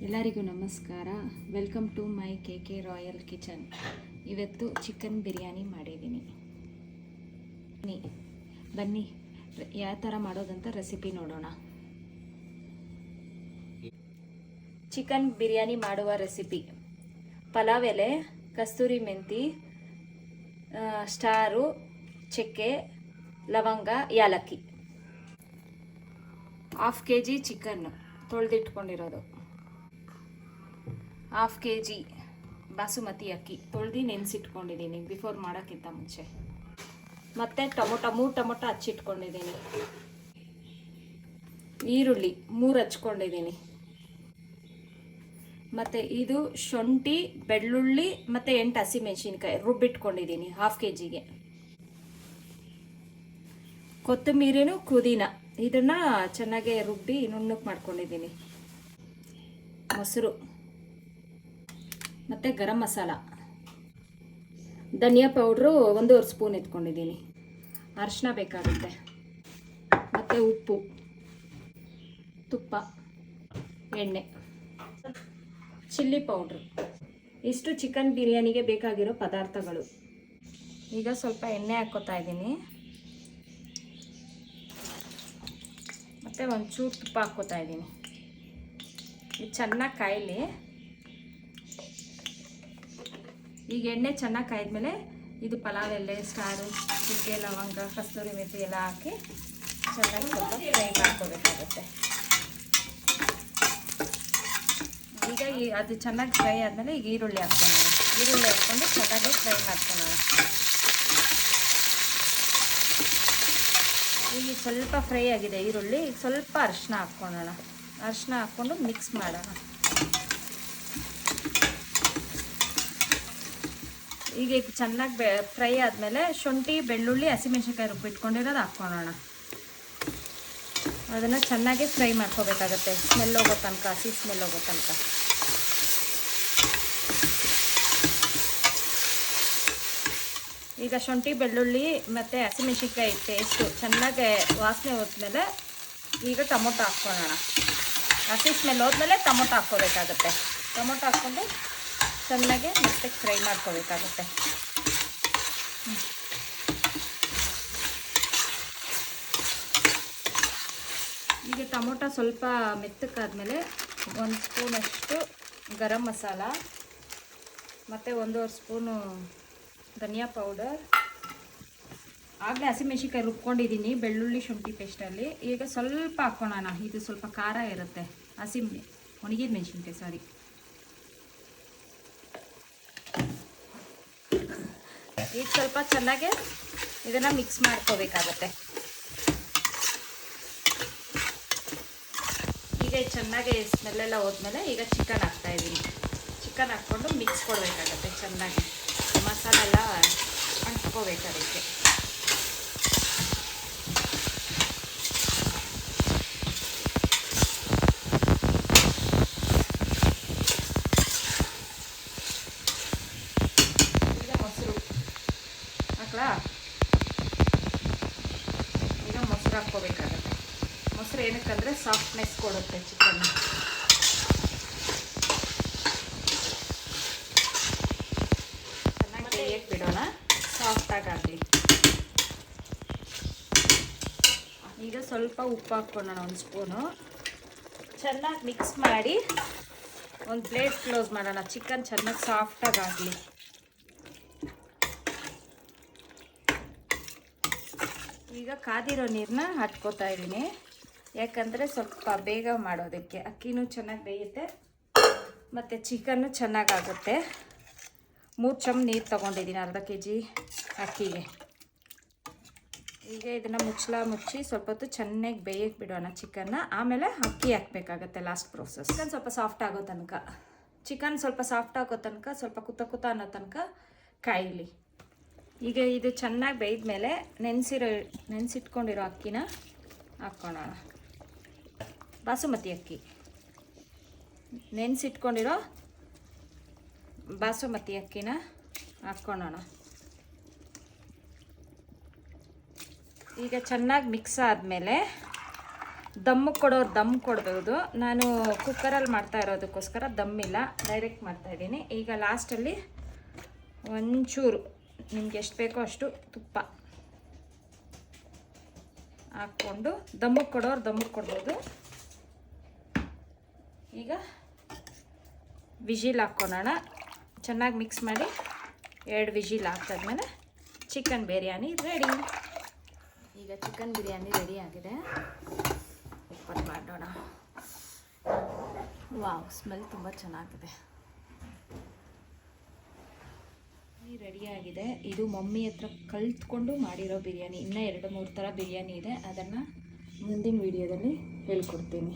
ಎಲ್ಲರಿಗೂ ನಮಸ್ಕಾರ. Welcome to my K royal kitchen. ಇವತ್ತು ಚಿಕನ್ ಬಿರಿಯಾನಿ ಮಾಡಿದ್ದೀನಿ. ಬನ್ನಿ ಯಾವ ಥರ ಮಾಡೋದಂತ ರೆಸಿಪಿ ನೋಡೋಣ. ಚಿಕನ್ ಬಿರಿಯಾನಿ ಮಾಡುವ ರೆಸಿಪಿ: ಪಲಾವ್ ಎಲೆ, ಕಸ್ತೂರಿ ಮೆಂತಿ, ಸ್ಟಾರು, ಚಕ್ಕೆ, ಲವಂಗ, ಯಾಲಕ್ಕಿ. 1/2 kg ಚಿಕನ್ನು ತೊಳೆದಿಟ್ಕೊಂಡಿರೋದು, 1/2 kg ಬಾಸುಮತಿ ಅಕ್ಕಿ ತೊಳೆದು ನೆನೆಸಿಟ್ಕೊಂಡಿದ್ದೀನಿ ಬಿಫೋರ್ ಮಾಡೋಕ್ಕಿಂತ ಮುಂಚೆ. ಮತ್ತು 3 ಟೊಮೊಟೊ ಹಚ್ಚಿಟ್ಕೊಂಡಿದ್ದೀನಿ. ಈರುಳ್ಳಿ 3 ಹಚ್ಕೊಂಡಿದ್ದೀನಿ. ಮತ್ತು ಇದು ಶುಂಠಿ, ಬೆಳ್ಳುಳ್ಳಿ ಮತ್ತು 8 ಹಸಿಮೆಣಸಿನ್ಕಾಯಿ ರುಬ್ಬಿಟ್ಕೊಂಡಿದ್ದೀನಿ 1/2 kgಗೆ. ಕೊತ್ತಂಬರಿನೂ ಪುದೀನ ಇದನ್ನು ಚೆನ್ನಾಗಿ ರುಬ್ಬಿ ನುಣ್ಣಗೆ ಮಾಡ್ಕೊಂಡಿದ್ದೀನಿ. ಮೊಸರು ಮತ್ತು ಗರಂ ಮಸಾಲ, ಧನಿಯಾ ಪೌಡ್ರು 1.5 ಸ್ಪೂನ್ ಎತ್ಕೊಂಡಿದ್ದೀನಿ. ಅರಿಶಿನ ಬೇಕಾಗುತ್ತೆ, ಮತ್ತು ಉಪ್ಪು, ತುಪ್ಪ, ಎಣ್ಣೆ, ಚಿಲ್ಲಿ ಪೌಡ್ರು. ಇಷ್ಟು ಚಿಕನ್ ಬಿರಿಯಾನಿಗೆ ಬೇಕಾಗಿರೋ ಪದಾರ್ಥಗಳು. ಈಗ ಸ್ವಲ್ಪ ಎಣ್ಣೆ ಹಾಕ್ಕೋತಾ ಇದ್ದೀನಿ, ಮತ್ತು ಒಂಚೂರು ತುಪ್ಪ ಹಾಕ್ಕೋತಾ ಇದ್ದೀನಿ. ಇದು ಚೆನ್ನಾಗಿ ಕಾಯಲಿ. ಈಗ ಎಣ್ಣೆ ಚೆನ್ನಾಗಿ ಕಾಯ್ದ್ಮೇಲೆ ಇದು ಪಲಾವ್ ಎಲೆ, ಸ್ಟಾರು, ಚಕ್ಕೆ, ಲವಂಗ, ಕಸ್ತೂರಿ ಮೆಂತಿ ಎಲ್ಲ ಹಾಕಿ ಚೆನ್ನಾಗಿ ಸ್ವಲ್ಪ ಫ್ರೈ ಮಾಡ್ಕೋಬೇಕಾಗುತ್ತೆ. ಈಗ ಅದು ಚೆನ್ನಾಗಿ ಫ್ರೈ ಆದಮೇಲೆ ಈಗ ಈರುಳ್ಳಿ ಹಾಕ್ಕೊಳ್ಳೋಣ. ಈರುಳ್ಳಿ ಹಾಕ್ಕೊಂಡು ಚೆನ್ನಾಗಿ ಫ್ರೈ ಮಾಡ್ಕೊಳ್ಳೋಣ. ಈಗ ಸ್ವಲ್ಪ ಫ್ರೈ ಆಗಿದೆ ಈರುಳ್ಳಿ. ಈಗ ಸ್ವಲ್ಪ ಅರಿಶಿನ ಹಾಕ್ಕೊಳ್ಳೋಣ. ಅರಿಶಿನ ಹಾಕ್ಕೊಂಡು ಮಿಕ್ಸ್ ಮಾಡೋಣ. ಈಗ ಇದು ಚೆನ್ನಾಗಿ ಫ್ರೈ ಆದಮೇಲೆ ಶುಂಠಿ, ಬೆಳ್ಳುಳ್ಳಿ, ಹಸಿಮೆಣಸಿನ್ಕಾಯಿ ರುಬ್ಬಿಟ್ಕೊಂಡಿರೋದು ಹಾಕ್ಕೊಳ್ಳೋಣ. ಅದನ್ನು ಚೆನ್ನಾಗಿ ಫ್ರೈ ಮಾಡ್ಕೋಬೇಕಾಗತ್ತೆ, ಸ್ಮೆಲ್ ಹೋಗೋ ತನಕ, ಹಸಿ ಸ್ಮೆಲ್ ಹೋಗೋ ತನಕ. ಈಗ ಶುಂಠಿ, ಬೆಳ್ಳುಳ್ಳಿ ಮತ್ತು ಹಸಿಮೆಣಸಿನ್ಕಾಯಿ ಪೇಸ್ಟು ಚೆನ್ನಾಗಿ ವಾಸನೆ ಹೋದ್ಮೇಲೆ ಈಗ ಟೊಮೊಟೊ ಹಾಕ್ಕೊಳ್ಳೋಣ. ಹಸಿ ಸ್ಮೆಲ್ ಹೋದ್ಮೇಲೆ ಟೊಮೊಟೊ ಹಾಕ್ಕೋಬೇಕಾಗತ್ತೆ. ಟೊಮೊಟೊ ಹಾಕ್ಕೊಂಡು ಚೆನ್ನಾಗಿ ಮತ್ತೆ ಫ್ರೈ ಮಾಡ್ಕೋಬೇಕಾಗುತ್ತೆ. ಈಗ ಟೊಮೊಟೊ ಸ್ವಲ್ಪ ಮೆತ್ತಕ್ಕಾದ್ಮೇಲೆ 1 ಸ್ಪೂನಷ್ಟು ಗರಂ ಮಸಾಲ ಮತ್ತು 1.5 ಸ್ಪೂನು ಧನಿಯಾ ಪೌಡರ್. ಆಗಲೇ ಹಸಿಮೆಣಸಿನ್ಕಾಯಿ ರುಬ್ಕೊಂಡಿದ್ದೀನಿ ಬೆಳ್ಳುಳ್ಳಿ ಶುಂಠಿ ಪೇಸ್ಟಲ್ಲಿ. ಈಗ ಸ್ವಲ್ಪ ಹಾಕ್ಕೊಳ್ಳೋಣ. ಇದು ಸ್ವಲ್ಪ ಖಾರ ಇರುತ್ತೆ. ಒಣಗಿದ ಮೆಣಸಿನ್ಕಾಯಿ, ಸಾರಿ. ಈಗ ಸ್ವಲ್ಪ ಚೆನ್ನಾಗಿ ಇದನ್ನು ಮಿಕ್ಸ್ ಮಾಡ್ಕೋಬೇಕಾಗತ್ತೆ. ಈಗ ಚೆನ್ನಾಗಿ ಸ್ಮೆಲ್ಲೆಲ್ಲ ಹೋದ್ಮೇಲೆ ಈಗ ಚಿಕನ್ ಹಾಕ್ತಾಯಿದ್ದೀನಿ. ಚಿಕನ್ ಹಾಕ್ಕೊಂಡು ಮಿಕ್ಸ್ ಕೊಡಬೇಕಾಗತ್ತೆ. ಚೆನ್ನಾಗಿ ಮಸಾಲ ಎಲ್ಲ ಅಂಟ್ಕೋಬೇಕು ಅದಕ್ಕೆ. ಈಗ ಮೊಸರು ಹಾಕ್ಕೋಬೇಕಾಗತ್ತೆ. ಮೊಸರು ಏನಕ್ಕಂದರೆ ಸಾಫ್ಟ್ನೆಸ್ ಕೊಡುತ್ತೆ ಚಿಕನ್. ಚೆನ್ನಾಗಿ ಬೇಯಕ್ಕೆ ಬಿಡೋಣ, ಸಾಫ್ಟಾಗಿ ಆಗಲಿ. ಈಗ ಸ್ವಲ್ಪ ಉಪ್ಪು ಹಾಕ್ಕೊಳ್ಳೋಣ, 1 ಸ್ಪೂನು. ಚೆನ್ನಾಗಿ ಮಿಕ್ಸ್ ಮಾಡಿ ಒಂದು ಪ್ಲೇಟ್ ಕ್ಲೋಸ್ ಮಾಡೋಣ. ಚಿಕನ್ ಚೆನ್ನಾಗಿ ಸಾಫ್ಟಾಗಿ ಆಗಲಿ. ಈಗ ಕಾದಿರೋ ನೀರನ್ನ ಹಾಕ್ಕೋತಾ ಇದ್ದೀನಿ, ಯಾಕಂದರೆ ಸ್ವಲ್ಪ ಬೇಗ ಮಾಡೋದಕ್ಕೆ. ಅಕ್ಕಿನೂ ಚೆನ್ನಾಗಿ ಬೇಯುತ್ತೆ ಮತ್ತು ಚಿಕನ್ನು ಚೆನ್ನಾಗಾಗುತ್ತೆ. 3 ಚಮಚ ನೀರು ತೊಗೊಂಡಿದ್ದೀನಿ 1/2 kg ಅಕ್ಕಿಗೆ. ಈಗ ಇದನ್ನು ಮುಚ್ಚಿ ಸ್ವಲ್ಪ ಹೊತ್ತು ಚೆನ್ನಾಗಿ ಬೇಯಕ್ಕೆ ಬಿಡೋಣ ಚಿಕನ್ನ. ಆಮೇಲೆ ಅಕ್ಕಿ ಹಾಕಬೇಕಾಗತ್ತೆ, ಲಾಸ್ಟ್ ಪ್ರೋಸೆಸ್. ಚಿಕನ್ ಸ್ವಲ್ಪ ಸಾಫ್ಟ್ ಆಗೋ ತನಕ, ಸ್ವಲ್ಪ ಕುತ್ತ ಅನ್ನೋ ತನಕ ಕಾಯಲಿ. ಈಗ ಇದು ಚೆನ್ನಾಗಿ ಬೇಯ್ದ್ಮೇಲೆ ನೆನೆಸಿಟ್ಕೊಂಡಿರೋ ಅಕ್ಕಿನ ಹಾಕ್ಕೊಳ್ಳೋಣ. ಬಾಸುಮತಿ ಅಕ್ಕಿ, ನೆನೆಸಿಟ್ಕೊಂಡಿರೋ ಬಾಸುಮತಿ ಅಕ್ಕಿನ ಹಾಕ್ಕೊಳ್ಳೋಣ. ಈಗ ಚೆನ್ನಾಗಿ ಮಿಕ್ಸ್ ಆದಮೇಲೆ ದಮ್ಮು ಕೊಡೋರು ದಮ್ ಕೊಡ್ಬೋದು. ನಾನು ಕುಕ್ಕರಲ್ಲಿ ಮಾಡ್ತಾ ಇರೋದಕ್ಕೋಸ್ಕರ ದಮ್ಮಿಲ್ಲ, ಡೈರೆಕ್ಟ್ ಮಾಡ್ತಾಯಿದ್ದೀನಿ. ಈಗ ಲಾಸ್ಟಲ್ಲಿ ಒಂಚೂರು ನಿಮ್ಗೆ ಎಷ್ಟು ಬೇಕೋ ಅಷ್ಟು ತುಪ್ಪ ಹಾಕ್ಕೊಂಡು ದಮ್ಮಕ್ಕೆ ಕೊಡೋರು ದಮ್ಮಕ್ಕೆ ಕೊಡ್ಬೋದು. ಈಗ ವಿಜಿಲ್ ಹಾಕ್ಕೊಳ್ಳೋಣ. ಚೆನ್ನಾಗಿ ಮಿಕ್ಸ್ ಮಾಡಿ 2 ವಿಜಿಲ್ ಹಾಕಿದ್ಮೇಲೆ ಚಿಕನ್ ಬಿರಿಯಾನಿ ರೆಡಿ. ಈಗ ಚಿಕನ್ ಬಿರಿಯಾನಿ ರೆಡಿ ಆಗಿದೆ. ಓಪನ್ ಮಾಡೋಣ. ವಾವ್, ಸ್ಮೆಲ್ ತುಂಬ ಚೆನ್ನಾಗಿದೆ. ರೆಡಿಯಾಗಿದೆ. ಇದು ಮಮ್ಮಿ ಹತ್ರ ಕಲ್ತ್ಕೊಂಡು ಮಾಡಿರೋ ಬಿರಿಯಾನಿ. ಇನ್ನೂ 2-3 ಥರ ಬಿರಿಯಾನಿ ಇದೆ, ಅದನ್ನು ಮುಂದಿನ ವಿಡಿಯೋದಲ್ಲಿ ಹೇಳ್ಕೊಡ್ತೀನಿ.